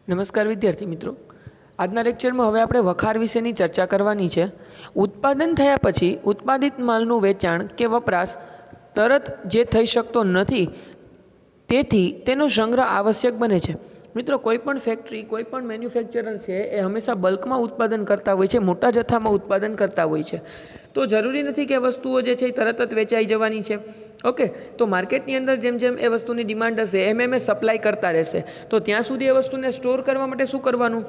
નમસ્કાર વિદ્યાર્થી મિત્રો, આજના લેક્ચરમાં હવે આપણે વખાર વિશેની ચર્ચા કરવાની છે। ઉત્પાદન થયા પછી ઉત્પાદિત માલનું વેચાણ કે વપરાશ તરત જે થઈ શકતો નથી, તેથી તેનો સંગ્રહ આવશ્યક બને છે। મિત્રો, કોઈપણ ફેક્ટરી, કોઈપણ મેન્યુફેક્ચરર છે એ હંમેશા બલ્કમાં ઉત્પાદન કરતા હોય છે, મોટા જથ્થામાં ઉત્પાદન કરતા હોય છે। તો જરૂરી નથી કે વસ્તુઓ જે છે એ તરત જ વેચાઈ જવાની છે। ઓકે, તો માર્કેટની અંદર જેમ જેમ એ વસ્તુની ડિમાન્ડ હશે એમ એમ એ સપ્લાય કરતા રહેશે। તો ત્યાં સુધી એ વસ્તુને સ્ટોર કરવા માટે શું કરવાનું,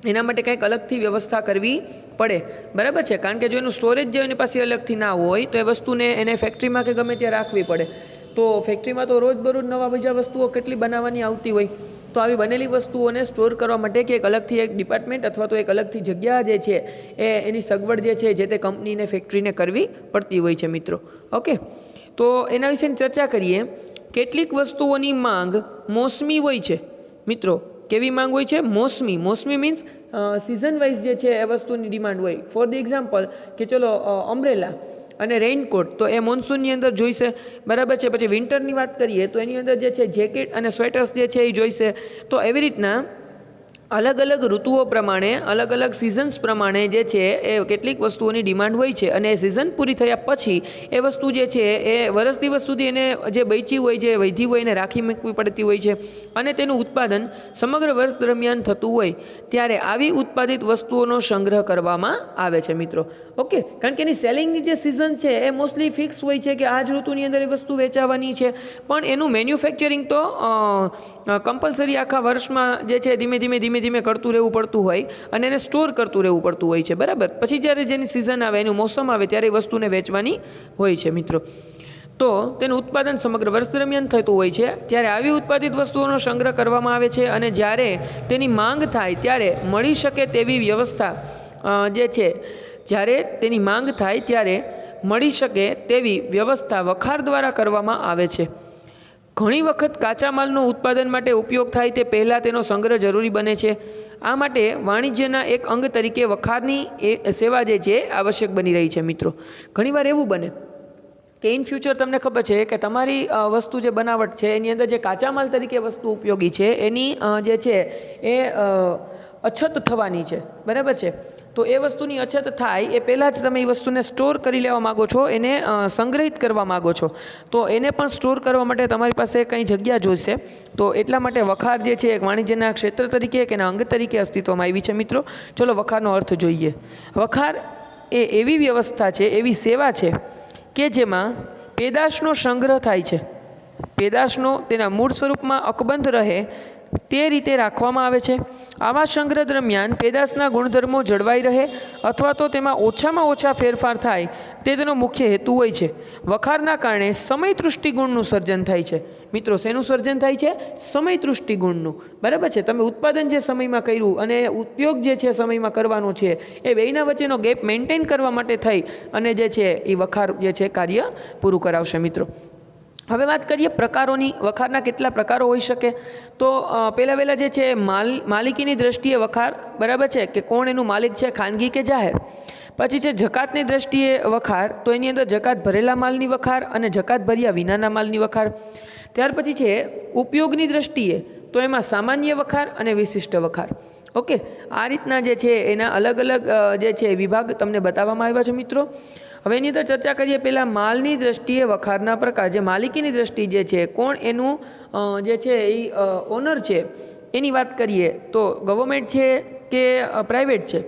એના માટે કંઈક અલગથી વ્યવસ્થા કરવી પડે, બરાબર છે। કારણ કે જો એનું સ્ટોરેજ જે એની પાસે અલગથી ના હોય તો એ વસ્તુને એને ફેક્ટરીમાં કે ગમે ત્યાં રાખવી પડે। તો ફેક્ટરીમાં તો રોજબરોજ નવા બીજા વસ્તુઓ કેટલી બનાવવાની આવતી હોય, તો આવી બનેલી વસ્તુઓને સ્ટોર કરવા માટે કે એક અલગથી એક ડિપાર્ટમેન્ટ અથવા તો એક અલગથી જગ્યા જે છે એ એની સગવડ જે છે જે તે કંપનીને ફેક્ટરીને કરવી પડતી હોય છે મિત્રો। ઓકે, તો એના વિશેની ચર્ચા કરીએ। કેટલીક વસ્તુઓની માંગ મોસમી હોય છે મિત્રો। કેવી માંગ હોય છે? મોસમી। મોસમી મીન્સ સિઝન વાઇઝ જે છે એ વસ્તુની ડિમાન્ડ હોય। ફોર ધ એક્ઝામ્પલ કે ચલો અમ્બ્રેલા અને રેઇનકોટ તો એ મોન્સૂનની અંદર જોઈશે, બરાબર છે। પછી વિન્ટરની વાત કરીએ તો એની અંદર જે છે જેકેટ અને સ્વેટર્સ જે છે એ જોઈશે। તો એવી રીતના અલગ અલગ ઋતુઓ પ્રમાણે, અલગ અલગ સિઝન્સ પ્રમાણે જે છે એ કેટલીક વસ્તુઓની ડિમાન્ડ હોય છે, અને એ સિઝન પૂરી થયા પછી એ વસ્તુ જે છે એ વર્ષ દિવસ સુધી એને જે બચી હોય, જે વધી હોય એને રાખી મૂકવી પડતી હોય છે, અને તેનું ઉત્પાદન સમગ્ર વર્ષ દરમિયાન થતું હોય ત્યારે આવી ઉત્પાદિત વસ્તુઓનો સંગ્રહ કરવામાં આવે છે મિત્રો। ઓકે, કારણ કે એની સેલિંગની જે સિઝન છે એ મોસ્ટલી ફિક્સ હોય છે કે આ જ ઋતુની અંદર એ વસ્તુ વેચાવાની છે, પણ એનું મેન્યુફેક્ચરિંગ તો કમ્પલસરી આખા વર્ષમાં જે છે ધીમે ધીમે કરતું રહેવું પડતું હોય, અને એને સ્ટોર કરતું રહેવું પડતું હોય છે, બરાબર। પછી જ્યારે જેની સિઝન આવે, એનું મોસમ આવે ત્યારે એ વસ્તુને વેચવાની હોય છે મિત્રો। તો તેનું ઉત્પાદન સમગ્ર વર્ષ દરમિયાન થતું હોય છે, ત્યારે આવી ઉત્પાદિત વસ્તુઓનો સંગ્રહ કરવામાં આવે છે, અને જ્યારે તેની માંગ થાય ત્યારે મળી શકે તેવી વ્યવસ્થા જે છે, જ્યારે તેની માંગ થાય ત્યારે મળી શકે તેવી વ્યવસ્થા વખાર દ્વારા કરવામાં આવે છે। ઘણી વખત કાચા માલનો ઉત્પાદન માટે ઉપયોગ થાય તે પહેલાં તેનો સંગ્રહ જરૂરી બને છે। આ માટે વાણિજ્યના એક અંગ તરીકે વખારની સેવા જે છે આવશ્યક બની રહી છે મિત્રો। ઘણીવાર એવું બને કે ઇન ફ્યુચર તમને ખબર છે કે તમારી વસ્તુ જે બનાવટ છે એની અંદર જે કાચા માલ તરીકે વસ્તુ ઉપયોગી છે એની જે છે એ અછત થવાની છે, બરાબર છે। તો એ વસ્તુની અછત થાય એ પહેલાં જ તમે એ વસ્તુને સ્ટોર કરી લેવા માગો છો, એને સંગ્રહિત કરવા માગો છો, તો એને પણ સ્ટોર કરવા માટે તમારી પાસે કંઈ જગ્યા જોઈશે। તો એટલા માટે વખાર જે છે એક વાણિજ્યના ક્ષેત્ર તરીકે કે એના અંગ તરીકે અસ્તિત્વમાં આવી છે મિત્રો। ચલો વખારનો અર્થ જોઈએ। વખાર એ એવી વ્યવસ્થા છે, એવી સેવા છે કે જેમાં પેદાશનો સંગ્રહ થાય છે। પેદાશનો તેના મૂળ સ્વરૂપમાં અકબંધ રહે તે રીતે રાખવામાં આવે છે। આવા સંગ્રહ દરમિયાન પેદાશના ગુણધર્મો જળવાઈ રહે અથવા તો તેમાં ઓછામાં ઓછા ફેરફાર થાય તે તેનો મુખ્ય હેતુ હોય છે। વખારના કારણે સમય તૃષ્ટિગુણનું સર્જન થાય છે મિત્રો। શેનું સર્જન થાય છે? સમય તૃષ્ટિગુણનું, બરાબર છે। તમે ઉત્પાદન જે સમયમાં કર્યું અને ઉપયોગ જે છે સમયમાં કરવાનો છે, એ બેયના વચ્ચેનો ગેપ મેન્ટેન કરવા માટે થઈ અને જે છે એ વખાર જે છે કાર્ય પૂરું કરાવશે મિત્રો। હવે વાત કરીએ પ્રકારોની। વખારના કેટલા પ્રકારો હોઈ શકે? તો પહેલાં જે છે માલિકીની દ્રષ્ટિએ વખાર, બરાબર છે, કે કોણ એનું માલિક છે, ખાનગી કે જાહેર। પછી છે જકાતની દ્રષ્ટિએ વખાર, તો એની અંદર જકાત ભરેલા માલની વખાર અને જકાત ભર્યા વિનાના માલની વખાર। ત્યાર પછી છે ઉપયોગની દ્રષ્ટિએ, તો એમાં સામાન્ય વખાર અને વિશિષ્ટ વખાર। ઓકે, આ રીતના જે છે એના અલગ અલગ જે છે વિભાગ તમને બતાવવામાં આવ્યા છે મિત્રો। હવે એની અંદર ચર્ચા કરીએ પહેલાં માલની દ્રષ્ટિએ વખારના પ્રકાર। જે માલિકીની દ્રષ્ટિ જે છે, કોણ એનું જે છે એ ઓનર છે એની વાત કરીએ તો ગવર્મેન્ટ છે કે પ્રાઇવેટ છે?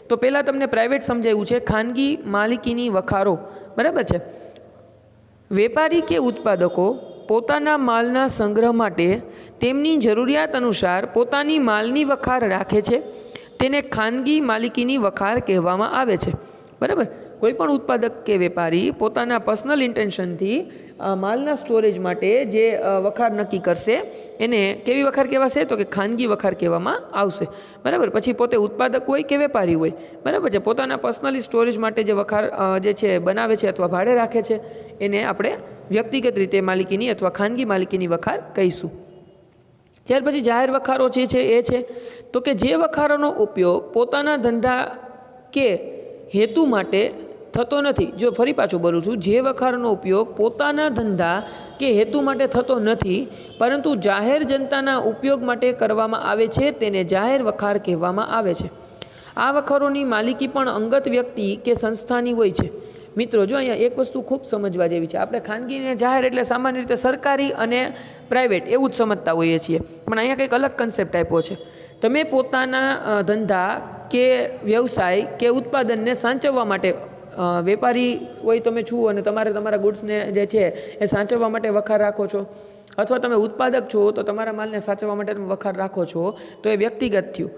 તો પહેલાં તમને પ્રાઇવેટ સમજાવ્યું છે, ખાનગી માલિકીની વખારો, બરાબર છે। વેપારી કે ઉત્પાદકો પોતાના માલના સંગ્રહ માટે તેમની જરૂરિયાત અનુસાર પોતાની માલની વખાર રાખે છે, તેને ખાનગી માલિકીની વખાર કહેવામાં આવે છે, બરાબર। કોઈ પણ ઉત્પાદક કે વેપારી પોતાના પર્સનલ ઇન્ટેન્શનથી માલના સ્ટોરેજ માટે જે વખાર નક્કી કરશે એને કેવી વખાર કહેવાશે? તો કે ખાનગી વખાર કહેવામાં આવશે, બરાબર। પછી પોતે ઉત્પાદક હોય કે વેપારી હોય, બરાબર છે, પોતાના પર્સનલી સ્ટોરેજ માટે જે વખાર જે છે બનાવે છે અથવા ભાડે રાખે છે એને આપણે વ્યક્તિગત રીતે માલિકીની અથવા ખાનગી માલિકીની વખાર કહીશું। ત્યાર પછી જાહેર વખારો જે છે એ છે તો કે જે વખારોનો ઉપયોગ પોતાના ધંધા કે હેતુ માટે થતો નથી. જો ફરી પાછું બોલું છું, જે વખારનો ઉપયોગ પોતાના ધંધા કે હેતુ માટે થતો નથી પરંતુ જાહેર જનતાના ઉપયોગ માટે કરવામાં આવે છે તેને જાહેર વખાર કહેવામાં આવે છે. આ વખારોની માલિકી પણ અંગત વ્યક્તિ કે સંસ્થાની હોય છે. મિત્રો જો અહીંયા એક વસ્તુ ખૂબ સમજવા જેવી છે. આપણે ખાનગી અને જાહેર એટલે સામાન્ય રીતે સરકારી અને પ્રાઇવેટ એવું જ સમજતા હોઈએ છીએ, પણ અહીંયા કંઈક અલગ કન્સેપ્ટ આપ્યો છે. તમે પોતાના ધંધા કે વ્યવસાય કે ઉત્પાદનને સાચવવા માટે વેપારી હોય તમે છો અને તમારે તમારા ગુડ્સને જે છે એ સાચવવા માટે વખાર રાખો છો, અથવા તમે ઉત્પાદક છો તો તમારા માલને સાચવવા માટે તમે વખાર રાખો છો, તો એ વ્યક્તિગત થયું.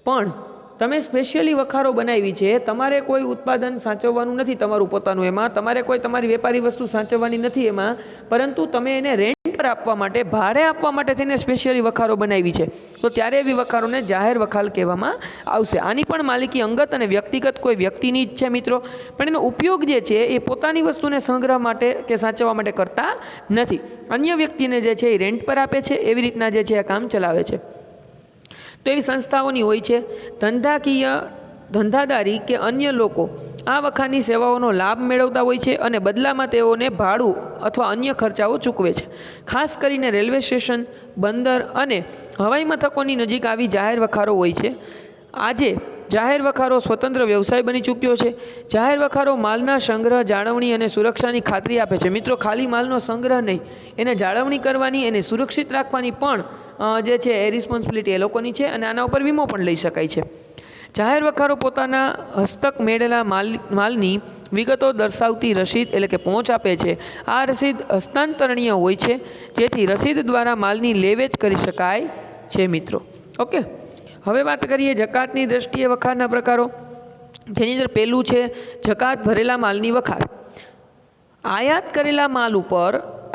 પણ તમે સ્પેશિયલી વખારો બનાવી છે, તમારે કોઈ ઉત્પાદન સાચવવાનું નથી તમારું પોતાનું એમાં, તમારે કોઈ તમારી વેપારી વસ્તુ સાચવવાની નથી એમાં, પરંતુ તમે એને રેન્ટ પર આપવા માટે, ભાડે આપવા માટે થઈને સ્પેશિયલી વખારો બનાવી છે, તો ત્યારે એવી વખારોને જાહેર વખાર કહેવામાં આવશે. આની પણ માલિકી અંગત અને વ્યક્તિગત કોઈ વ્યક્તિની જ છે મિત્રો, પણ એનો ઉપયોગ જે છે એ પોતાની વસ્તુને સંગ્રહ માટે કે સાચવવા માટે કરતા નથી. અન્ય વ્યક્તિને જે છે એ રેન્ટ પર આપે છે, એવી રીતના જે છે એ કામ ચલાવે છે. તો એવી સંસ્થાઓની હોય છે. ધંધાદારી કે અન્ય લોકો આ વખારની સેવાઓનો લાભ મેળવતા હોય છે અને બદલામાં તેઓને ભાડું અથવા અન્ય ખર્ચાઓ ચૂકવે છે. ખાસ કરીને રેલવે સ્ટેશન, બંદર અને હવાઈ મથકોની નજીક આવી જાહેર વખારો હોય છે. આજે જાહેર વખારો સ્વતંત્ર વ્યવસાય બની ચૂક્યો છે. જાહેર વખારો માલના સંગ્રહ, જાળવણી અને સુરક્ષાની ખાતરી આપે છે. મિત્રો ખાલી માલનો સંગ્રહ નહીં, એને જાળવણી કરવાની, એને સુરક્ષિત રાખવાની પણ જે છે એ રિસ્પોન્સિબિલિટી એ લોકોની છે અને આના ઉપર વીમો પણ લઈ શકાય છે. જાહેર વખારો પોતાના હસ્તક મેળેલા માલની વિગતો દર્શાવતી રસીદ એટલે કે પહોંચ આપે છે. આ રસીદ હસ્તાંતરણીય હોય છે, જેથી રસીદ દ્વારા માલની લેવેચ કરી શકાય છે મિત્રો. ઓકે, હવે વાત કરીએ જકાતની દ્રષ્ટિએ વખારના પ્રકારો, જેની અંદર પહેલું છે જકાત ભરેલા માલની વખાર. આયાત કરેલા માલ ઉપર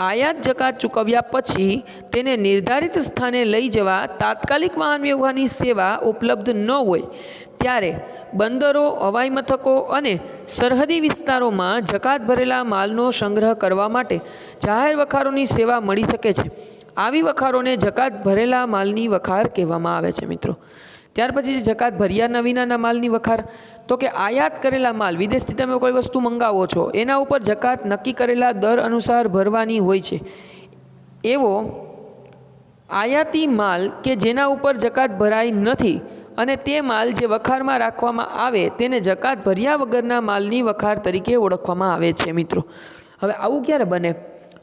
આયાત જકાત ચૂકવ્યા પછી તેને નિર્ધારિત સ્થાને લઈ જવા તાત્કાલિક વાહન વ્યવહારની સેવા ઉપલબ્ધ ન હોય ત્યારે બંદરો, હવાઈ મથકો અને સરહદી વિસ્તારોમાં જકાત ભરેલા માલનો સંગ્રહ કરવા માટે જાહેર વખારોની સેવા મળી શકે છે. આવી વખારોને જકાત ભરેલા માલની વખાર કહેવામાં આવે છે મિત્રો. ત્યાર પછી જકાત ભર્યા વિનાના માલની વખાર, તો કે આયાત કરેલા માલ, વિદેશથી તમે કોઈ વસ્તુ મંગાવો છો એના ઉપર જકાત નક્કી કરેલા દર અનુસાર ભરવાની હોય છે. એવો આયાતી માલ કે જેના ઉપર જકાત ભરાઈ નથી અને તે માલ જે વખારમાં રાખવામાં આવે તેને જકાત ભર્યા વગરના માલની વખાર તરીકે ઓળખવામાં આવે છે મિત્રો. હવે આવું ક્યારે બને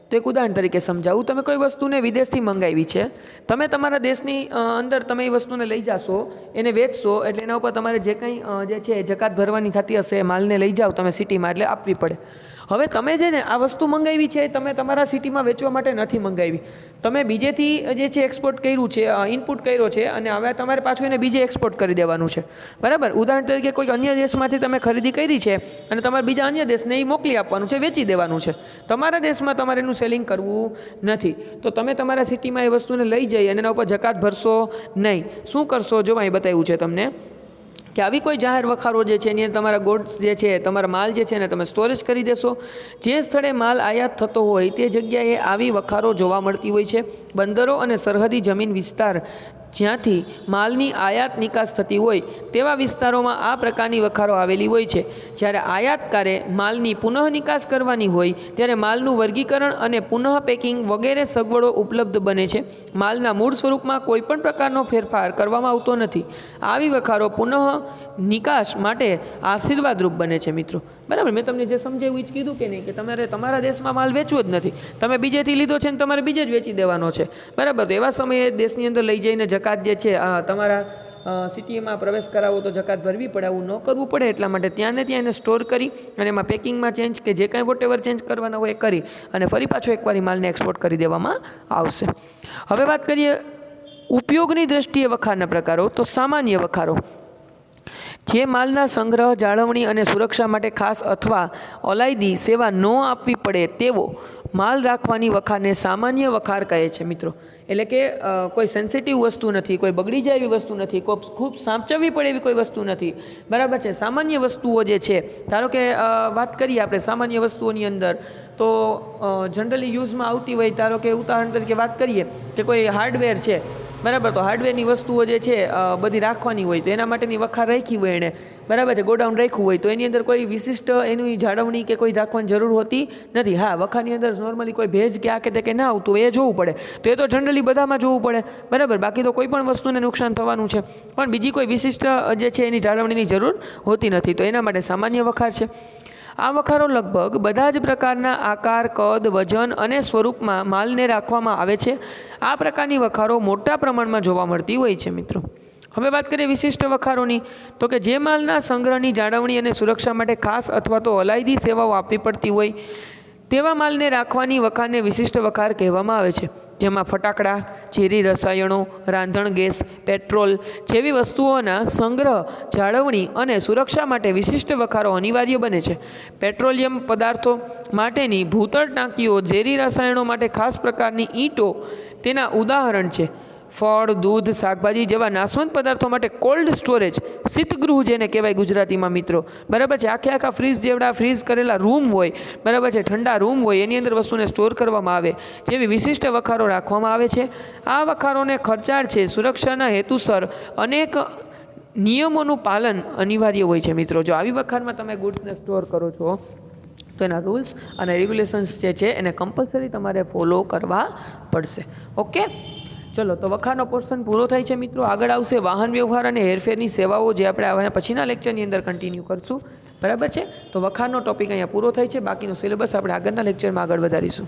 તો એક ઉદાહરણ તરીકે સમજાવું. તમે કોઈ વસ્તુને વિદેશથી મંગાવી છે, તમે તમારા દેશની અંદર તમે એ વસ્તુને લઈ જશો, એને વેચશો, એટલે એના ઉપર તમારે જે કંઈ જે છે જકાત ભરવાની થતી હશે માલને લઈ જાઓ તમે સિટીમાં, એટલે આપવી પડે. હવે તમે જે ને આ વસ્તુ મંગાવી છે તમે તમારા સિટીમાં વેચવા માટે નથી મંગાવી, તમે બીજેથી જે છે એક્સપોર્ટ કર્યું છે, ઇનપુટ કર્યો છે અને હવે તમારે પાછું એને બીજે એક્સપોર્ટ કરી દેવાનું છે, બરાબર. ઉદાહરણ તરીકે કોઈ અન્ય દેશમાંથી તમે ખરીદી કરી છે અને તમારે બીજા અન્ય દેશને એ મોકલી આપવાનું છે, વેચી દેવાનું છે. તમારા દેશમાં તમારે એનું સેલિંગ કરવું નથી, તો તમે તમારા સિટીમાં એ વસ્તુને લઈ જઈ અને એના ઉપર જકાત ભરશો નહીં. શું કરશો? જો અહીં બતાવ્યું છે તમને કે આવી કોઈ જાહેર વખારો જે છે એની તમારા ગોડ્સ જે છે, તમારા માલ જે છે એને તમે સ્ટોરેજ કરી દેશો. જે સ્થળે માલ આયાત થતો હોય તે જગ્યાએ આવી વખારો જોવા મળતી હોય છે. બંદરો અને સરહદી જમીન વિસ્તાર જ્યાંથી માલની આયાત નિકાસ થતી હોય તેવા વિસ્તારોમાં આ પ્રકારની વખારો આવેલી હોય છે. જ્યારે આયાતકારે માલની પુનઃ નિકાસ કરવાની હોય ત્યારે માલનું વર્ગીકરણ અને પુનઃ પેકિંગ વગેરે સગવડો ઉપલબ્ધ બને છે. માલના મૂળ સ્વરૂપમાં કોઈપણ પ્રકારનો ફેરફાર કરવામાં આવતો નથી. આવી વખારો પુનઃ નિકાસ માટે આશીર્વાદરૂપ બને છે મિત્રો, બરાબર. મેં તમને જે સમજાવ્યું એ જ કીધું કે નહીં, કે તમારે તમારા દેશમાં માલ વેચવો જ નથી, તમે બીજેથી લીધો છે ને તમારે બીજે જ વેચી દેવાનો છે, બરાબર. તો એવા સમયે દેશની અંદર લઈ જઈને જકાત જે છે તમારા સિટીમાં પ્રવેશ કરાવો તો જકાત ભરવી પડે, આવું ન કરવું પડે એટલા માટે ત્યાં ને ત્યાં એને સ્ટોર કરી અને એમાં પેકિંગમાં ચેન્જ કે જે કાંઈ વોટેવર ચેન્જ કરવાના હોય એ કરી અને ફરી પાછો એકવાર માલને એક્સપોર્ટ કરી દેવામાં આવશે. હવે વાત કરીએ ઉપયોગની દ્રષ્ટિએ વખારના પ્રકારો. તો સામાન્ય વખારો જે માલના સંગ્રહ, જાળવણી અને સુરક્ષા માટે ખાસ અથવા ઓલાયદી સેવા ન આપવી પડે તેવો માલ રાખવાની વખારને સામાન્ય વખાર કહે છે મિત્રો. એટલે કે કોઈ સેન્સિટિવ વસ્તુ નથી, કોઈ બગડી જાય એવી વસ્તુ નથી, કોઈ ખૂબ સાચવવી પડે એવી કોઈ વસ્તુ નથી, બરાબર છે. સામાન્ય વસ્તુઓ જે છે, ધારો કે વાત કરીએ આપણે સામાન્ય વસ્તુઓની અંદર, તો જનરલી યુઝમાં આવતી હોય, ધારો કે ઉદાહરણ તરીકે વાત કરીએ કે કોઈ હાર્ડવેર છે, બરાબર. તો હાર્ડવેરની વસ્તુઓ જે છે બધી રાખવાની હોય તો એના માટેની વખાર રાખી હોય એણે, બરાબર છે, ગોડાઉન રાખ્યું હોય તો એની અંદર કોઈ વિશિષ્ટ એની જાળવણી કે કોઈ રાખવાની જરૂર હોતી નથી. હા, વખાની અંદર નોર્મલી કોઈ ભેજ કે આ કે તે કે ના આવતું એ જોવું પડે, તો એ તો જનરલી બધામાં જોવું પડે, બરાબર. બાકી તો કોઈ પણ વસ્તુને નુકસાન થવાનું છે, પણ બીજી કોઈ વિશિષ્ટ જે છે એની જાળવણીની જરૂર હોતી નથી, તો એના માટે સામાન્ય વખાર છે. આ વખારો લગભગ બધા જ પ્રકારના આકાર, કદ, વજન અને સ્વરૂપમાં માલને રાખવામાં આવે છે. આ પ્રકારની વખારો મોટા પ્રમાણમાં જોવા મળતી હોય છે મિત્રો. હવે વાત કરીએ વિશિષ્ટ વખારોની, તો કે જે માલના સંગ્રહની જાળવણી અને સુરક્ષા માટે ખાસ અથવા તો અલાયદી સેવાઓ આપવી પડતી હોય તેવા માલને રાખવાની વખારને વિશિષ્ટ વખાર કહેવામાં આવે છે. જેમાં ફટાકડા, ઝેરી રસાયણો, રાંધણ ગેસ, પેટ્રોલ જેવી વસ્તુઓના સંગ્રહ, જાળવણી અને સુરક્ષા માટે વિશિષ્ટ વખારો અનિવાર્ય બને છે. પેટ્રોલિયમ પદાર્થો માટેની ભૂતળ ટાંકીઓ, ઝેરી રસાયણો માટે ખાસ પ્રકારની ઈંટો તેના ઉદાહરણ છે. ફળ, દૂધ, શાકભાજી જેવા નાશવંત પદાર્થો માટે કોલ્ડ સ્ટોરેજ, શીતગૃહ જેને કહેવાય ગુજરાતીમાં મિત્રો, બરાબર છે. આખા ફ્રીજ જેવડા ફ્રીઝ કરેલા રૂમ હોય, બરાબર છે, ઠંડા રૂમ હોય, એની અંદર વસ્તુને સ્ટોર કરવામાં આવે જેવી વિશિષ્ટ વખારો રાખવામાં આવે છે. આ વખારોને ખર્ચાળ છે, સુરક્ષાના હેતુસર અનેક નિયમોનું પાલન અનિવાર્ય હોય છે મિત્રો. જો આવી વખારમાં તમે ગુડ્સને સ્ટોર કરો છો તો એના રૂલ્સ અને રેગ્યુલેશન્સ જે છે એને કમ્પલસરી તમારે ફોલો કરવા પડશે. ઓકે, ચલો, તો વખારનો પોર્શન પૂરો થાય છે મિત્રો. આગળ આવશે વાહન વ્યવહાર અને હેરફેરની સેવાઓ, જે આપણે આવા પછીના લેક્ચરની અંદર કન્ટિન્યુ કરશું, બરાબર છે. તો વખારનો ટોપિક અહીંયા પૂરો થાય છે. બાકીનો સિલેબસ આપણે આગળના લેક્ચરમાં આગળ વધારીશું.